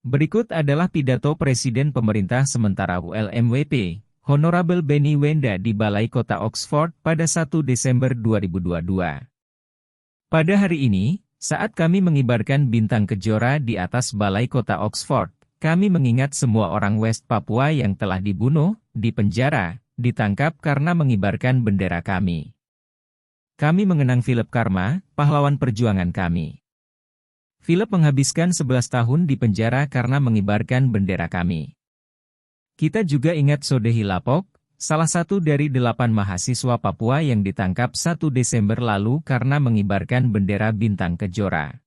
Berikut adalah pidato Presiden Pemerintah Sementara ULMWP, Honorable Benny Wenda di Balai Kota Oxford pada 1 Desember 2022. Pada hari ini, saat kami mengibarkan bintang kejora di atas Balai Kota Oxford, kami mengingat semua orang West Papua yang telah dibunuh, dipenjara, ditangkap karena mengibarkan bendera kami. Kami mengenang Philip Karma, pahlawan perjuangan kami. Philip menghabiskan 11 tahun di penjara karena mengibarkan bendera kami. Kita juga ingat Sode Hilapok, salah satu dari 8 mahasiswa Papua yang ditangkap 1 Desember lalu karena mengibarkan bendera bintang kejora.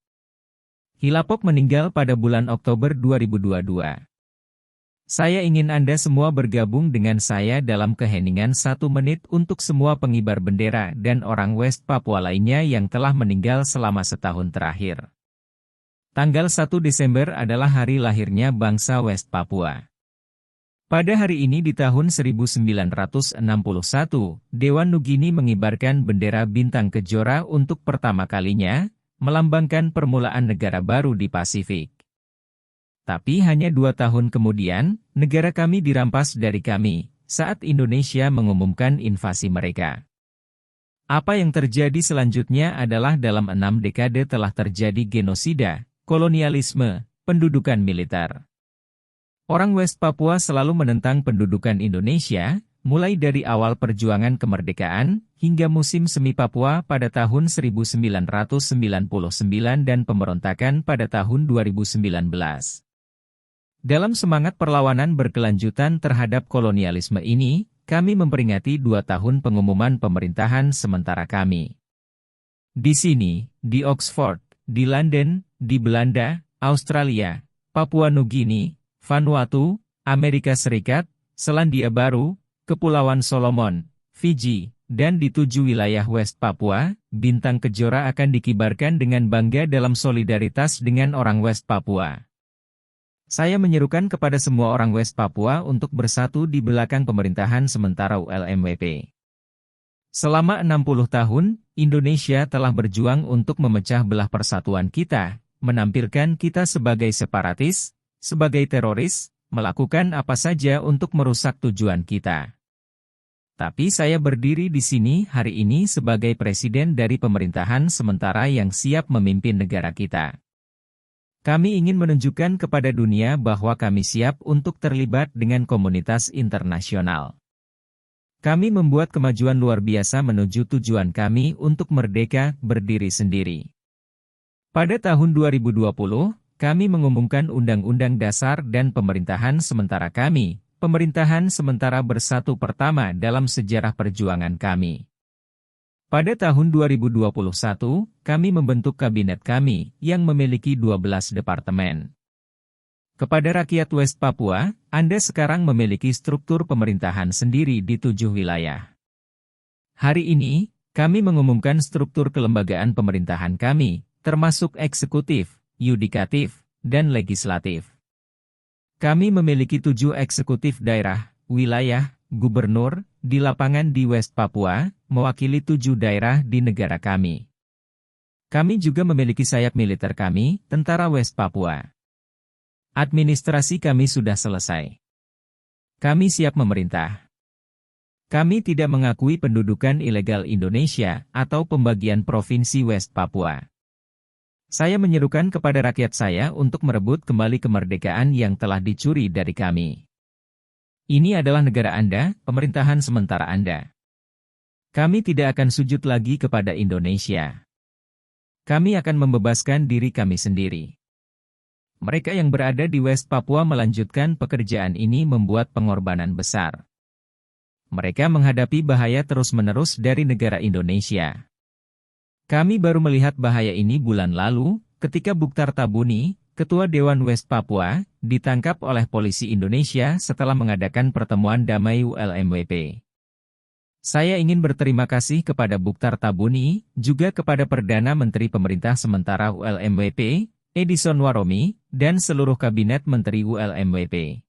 Hilapok meninggal pada bulan Oktober 2022. Saya ingin Anda semua bergabung dengan saya dalam keheningan 1 menit untuk semua pengibar bendera dan orang West Papua lainnya yang telah meninggal selama setahun terakhir. Tanggal 1 Desember adalah hari lahirnya bangsa West Papua. Pada hari ini di tahun 1961, Dewan Nugini mengibarkan bendera bintang kejora untuk pertama kalinya, melambangkan permulaan negara baru di Pasifik. Tapi hanya 2 tahun kemudian, negara kami dirampas dari kami, saat Indonesia mengumumkan invasi mereka. Apa yang terjadi selanjutnya adalah dalam 6 dekade telah terjadi genosida, kolonialisme, pendudukan militer. Orang West Papua selalu menentang pendudukan Indonesia, mulai dari awal perjuangan kemerdekaan, hingga musim semi Papua pada tahun 1999 dan pemberontakan pada tahun 2019. Dalam semangat perlawanan berkelanjutan terhadap kolonialisme ini, kami memperingati 2 tahun pengumuman pemerintahan sementara kami. Di sini, di Oxford, di London, di Belanda, Australia, Papua Nugini, Vanuatu, Amerika Serikat, Selandia Baru, Kepulauan Solomon, Fiji, dan di 7 wilayah West Papua, bintang kejora akan dikibarkan dengan bangga dalam solidaritas dengan orang West Papua. Saya menyerukan kepada semua orang West Papua untuk bersatu di belakang pemerintahan sementara ULMWP. Selama 60 tahun, Indonesia telah berjuang untuk memecah belah persatuan kita, menampilkan kita sebagai separatis, sebagai teroris, melakukan apa saja untuk merusak tujuan kita. Tapi saya berdiri di sini hari ini sebagai presiden dari pemerintahan sementara yang siap memimpin negara kita. Kami ingin menunjukkan kepada dunia bahwa kami siap untuk terlibat dengan komunitas internasional. Kami membuat kemajuan luar biasa menuju tujuan kami untuk merdeka, berdiri sendiri. Pada tahun 2020, kami mengumumkan Undang-Undang Dasar dan Pemerintahan Sementara kami, Pemerintahan Sementara Bersatu pertama dalam sejarah perjuangan kami. Pada tahun 2021, kami membentuk kabinet kami, yang memiliki 12 departemen. Kepada rakyat West Papua, Anda sekarang memiliki struktur pemerintahan sendiri di 7 wilayah. Hari ini, kami mengumumkan struktur kelembagaan pemerintahan kami, termasuk eksekutif, yudikatif, dan legislatif. Kami memiliki 7 eksekutif daerah, wilayah, gubernur, di lapangan di West Papua, mewakili 7 daerah di negara kami. Kami juga memiliki sayap militer kami, Tentara West Papua. Administrasi kami sudah selesai. Kami siap memerintah. Kami tidak mengakui pendudukan ilegal Indonesia atau pembagian provinsi West Papua. Saya menyerukan kepada rakyat saya untuk merebut kembali kemerdekaan yang telah dicuri dari kami. Ini adalah negara Anda, pemerintahan sementara Anda. Kami tidak akan sujud lagi kepada Indonesia. Kami akan membebaskan diri kami sendiri. Mereka yang berada di West Papua melanjutkan pekerjaan ini membuat pengorbanan besar. Mereka menghadapi bahaya terus-menerus dari negara Indonesia. Kami baru melihat bahaya ini bulan lalu, ketika Bukhtar Tabuni, Ketua Dewan West Papua, ditangkap oleh polisi Indonesia setelah mengadakan pertemuan damai ULMWP. Saya ingin berterima kasih kepada Bukhtar Tabuni, juga kepada Perdana Menteri Pemerintah Sementara ULMWP, Edison Waromi, dan seluruh kabinet Menteri ULMWP.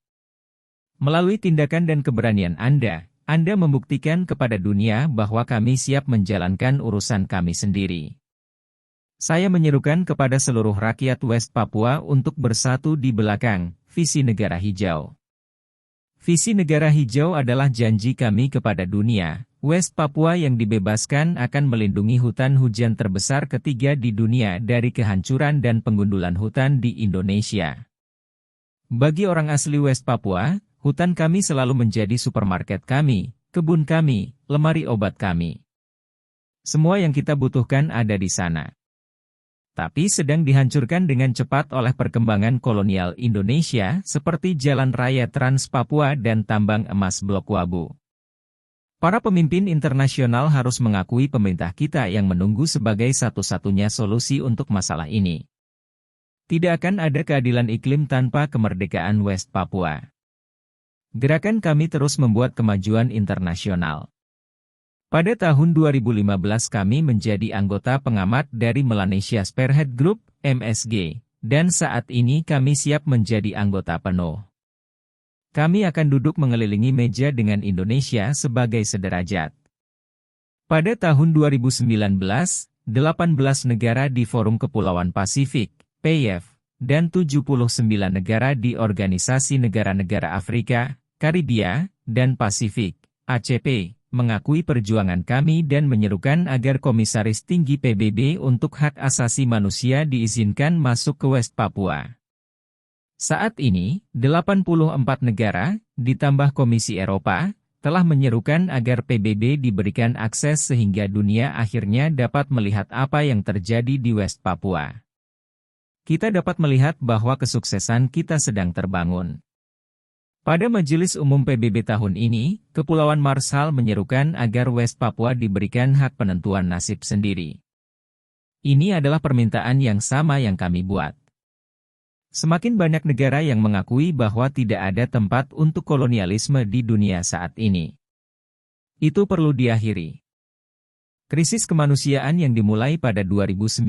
Melalui tindakan dan keberanian Anda membuktikan kepada dunia bahwa kami siap menjalankan urusan kami sendiri. Saya menyerukan kepada seluruh rakyat West Papua untuk bersatu di belakang visi negara hijau. Visi negara hijau adalah janji kami kepada dunia. West Papua yang dibebaskan akan melindungi hutan hujan terbesar ketiga di dunia dari kehancuran dan penggundulan hutan di Indonesia. Bagi orang asli West Papua, hutan kami selalu menjadi supermarket kami, kebun kami, lemari obat kami. Semua yang kita butuhkan ada di sana. Tapi sedang dihancurkan dengan cepat oleh perkembangan kolonial Indonesia seperti Jalan Raya Trans Papua dan tambang emas Blok Wabu. Para pemimpin internasional harus mengakui pemerintah kita yang menunggu sebagai satu-satunya solusi untuk masalah ini. Tidak akan ada keadilan iklim tanpa kemerdekaan West Papua. Gerakan kami terus membuat kemajuan internasional. Pada tahun 2015 kami menjadi anggota pengamat dari Melanesia Spearhead Group, MSG, dan saat ini kami siap menjadi anggota penuh. Kami akan duduk mengelilingi meja dengan Indonesia sebagai sederajat. Pada tahun 2019, 18 negara di Forum Kepulauan Pasifik, PIF, dan 79 negara di Organisasi Negara-Negara Afrika, Karibia, dan Pasifik, ACP, mengakui perjuangan kami dan menyerukan agar Komisaris Tinggi PBB untuk Hak Asasi Manusia diizinkan masuk ke West Papua. Saat ini, 84 negara, ditambah Komisi Eropa, telah menyerukan agar PBB diberikan akses sehingga dunia akhirnya dapat melihat apa yang terjadi di West Papua. Kita dapat melihat bahwa kesuksesan kita sedang terbangun. Pada Majelis Umum PBB tahun ini, Kepulauan Marshall menyerukan agar West Papua diberikan hak penentuan nasib sendiri. Ini adalah permintaan yang sama yang kami buat. Semakin banyak negara yang mengakui bahwa tidak ada tempat untuk kolonialisme di dunia saat ini. Itu perlu diakhiri. Krisis kemanusiaan yang dimulai pada 2019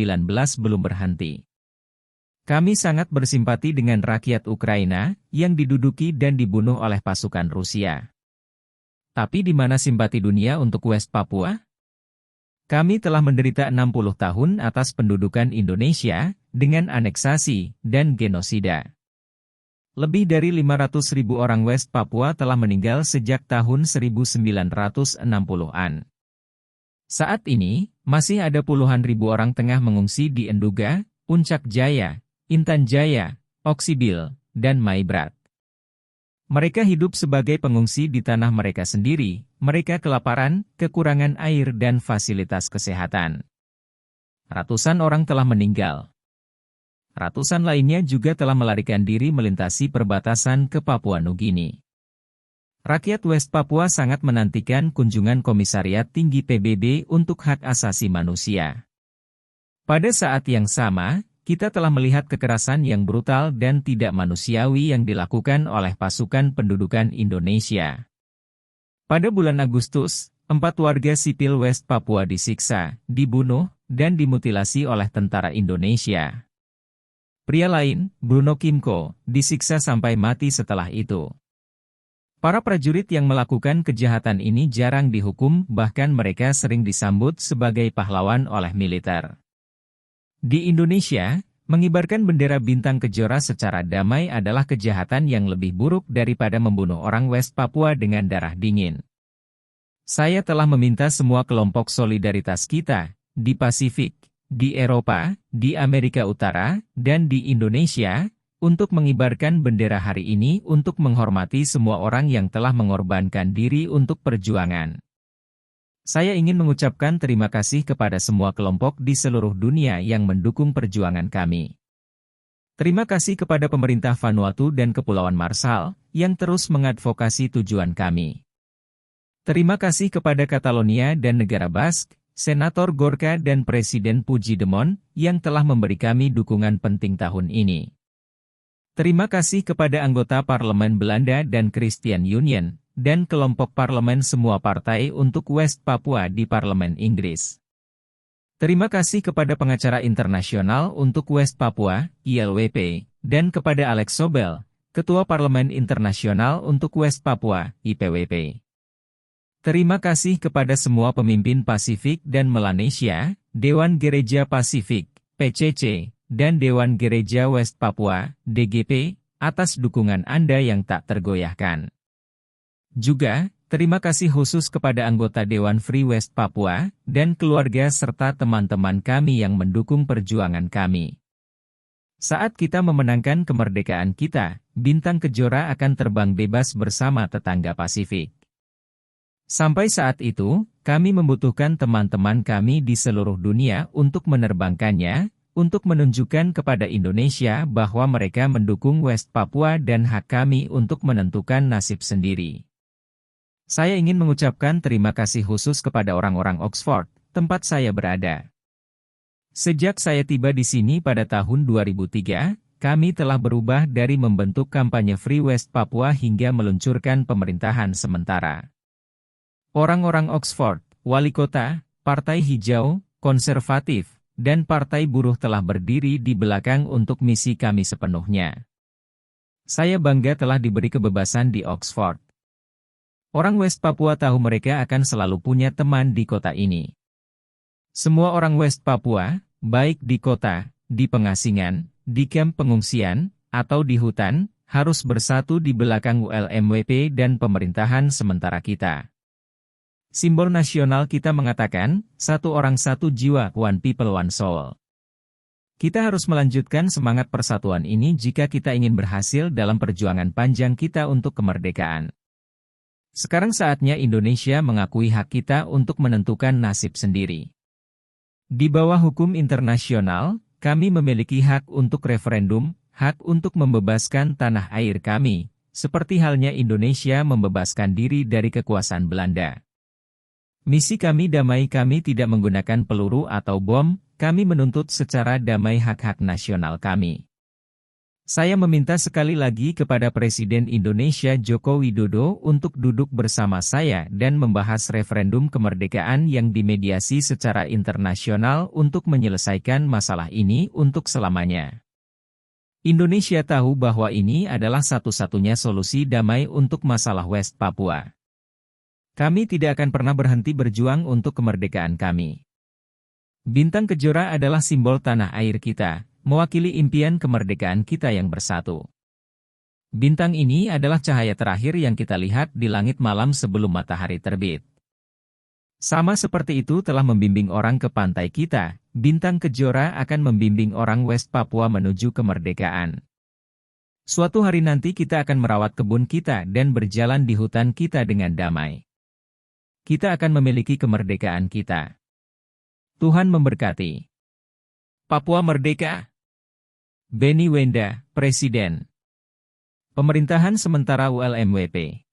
belum berhenti. Kami sangat bersimpati dengan rakyat Ukraina, yang diduduki dan dibunuh oleh pasukan Rusia. Tapi di mana simpati dunia untuk West Papua? Kami telah menderita 60 tahun atas pendudukan Indonesia, dengan aneksasi dan genosida. Lebih dari 500.000 orang West Papua telah meninggal sejak tahun 1960-an. Saat ini, masih ada puluhan ribu orang tengah mengungsi di Enduga, Puncak Jaya, Intan Jaya, Oksibil, dan Maibrat. Mereka hidup sebagai pengungsi di tanah mereka sendiri, mereka kelaparan, kekurangan air dan fasilitas kesehatan. Ratusan orang telah meninggal. Ratusan lainnya juga telah melarikan diri melintasi perbatasan ke Papua Nugini. Rakyat West Papua sangat menantikan kunjungan Komisariat Tinggi PBB untuk Hak Asasi Manusia. Pada saat yang sama, kita telah melihat kekerasan yang brutal dan tidak manusiawi yang dilakukan oleh pasukan pendudukan Indonesia. Pada bulan Agustus, 4 warga sipil West Papua disiksa, dibunuh, dan dimutilasi oleh tentara Indonesia. Pria lain, Bruno Kimco, disiksa sampai mati setelah itu. Para prajurit yang melakukan kejahatan ini jarang dihukum, bahkan mereka sering disambut sebagai pahlawan oleh militer. Di Indonesia, mengibarkan bendera bintang kejora secara damai adalah kejahatan yang lebih buruk daripada membunuh orang West Papua dengan darah dingin. Saya telah meminta semua kelompok solidaritas kita, di Pasifik, di Eropa, di Amerika Utara, dan di Indonesia, untuk mengibarkan bendera hari ini untuk menghormati semua orang yang telah mengorbankan diri untuk perjuangan. Saya ingin mengucapkan terima kasih kepada semua kelompok di seluruh dunia yang mendukung perjuangan kami. Terima kasih kepada pemerintah Vanuatu dan Kepulauan Marshall, yang terus mengadvokasi tujuan kami. Terima kasih kepada Catalonia dan Negara Basque, Senator Gorka dan Presiden Puigdemont, yang telah memberi kami dukungan penting tahun ini. Terima kasih kepada anggota Parlemen Belanda dan Christian Union, dan kelompok parlemen semua partai untuk West Papua di Parlemen Inggris. Terima kasih kepada pengacara internasional untuk West Papua, ILWP, dan kepada Alex Sobel, Ketua Parlemen Internasional untuk West Papua, IPWP. Terima kasih kepada semua pemimpin Pasifik dan Melanesia, Dewan Gereja Pasifik, PCC, dan Dewan Gereja West Papua, DGP, atas dukungan Anda yang tak tergoyahkan. Juga, terima kasih khusus kepada anggota Dewan Free West Papua, dan keluarga serta teman-teman kami yang mendukung perjuangan kami. Saat kita memenangkan kemerdekaan kita, bintang Kejora akan terbang bebas bersama tetangga Pasifik. Sampai saat itu, kami membutuhkan teman-teman kami di seluruh dunia untuk menerbangkannya, untuk menunjukkan kepada Indonesia bahwa mereka mendukung West Papua dan hak kami untuk menentukan nasib sendiri. Saya ingin mengucapkan terima kasih khusus kepada orang-orang Oxford, tempat saya berada. Sejak saya tiba di sini pada tahun 2003, kami telah berubah dari membentuk kampanye Free West Papua hingga meluncurkan pemerintahan sementara. Orang-orang Oxford, wali kota, Partai Hijau, Konservatif, dan Partai Buruh telah berdiri di belakang untuk misi kami sepenuhnya. Saya bangga telah diberi kebebasan di Oxford. Orang West Papua tahu mereka akan selalu punya teman di kota ini. Semua orang West Papua, baik di kota, di pengasingan, di kamp pengungsian, atau di hutan, harus bersatu di belakang ULMWP dan pemerintahan sementara kita. Simbol nasional kita mengatakan, satu orang satu jiwa, one people one soul. Kita harus melanjutkan semangat persatuan ini jika kita ingin berhasil dalam perjuangan panjang kita untuk kemerdekaan. Sekarang saatnya Indonesia mengakui hak kita untuk menentukan nasib sendiri. Di bawah hukum internasional, kami memiliki hak untuk referendum, hak untuk membebaskan tanah air kami, seperti halnya Indonesia membebaskan diri dari kekuasaan Belanda. Misi kami damai, kami tidak menggunakan peluru atau bom, kami menuntut secara damai hak-hak nasional kami. Saya meminta sekali lagi kepada Presiden Indonesia Joko Widodo untuk duduk bersama saya dan membahas referendum kemerdekaan yang dimediasi secara internasional untuk menyelesaikan masalah ini untuk selamanya. Indonesia tahu bahwa ini adalah satu-satunya solusi damai untuk masalah West Papua. Kami tidak akan pernah berhenti berjuang untuk kemerdekaan kami. Bintang Kejora adalah simbol tanah air kita, mewakili impian kemerdekaan kita yang bersatu. Bintang ini adalah cahaya terakhir yang kita lihat di langit malam sebelum matahari terbit. Sama seperti itu telah membimbing orang ke pantai kita, Bintang Kejora akan membimbing orang West Papua menuju kemerdekaan. Suatu hari nanti kita akan merawat kebun kita dan berjalan di hutan kita dengan damai. Kita akan memiliki kemerdekaan kita. Tuhan memberkati. Papua Merdeka! Benny Wenda, Presiden. Pemerintahan Sementara ULMWP.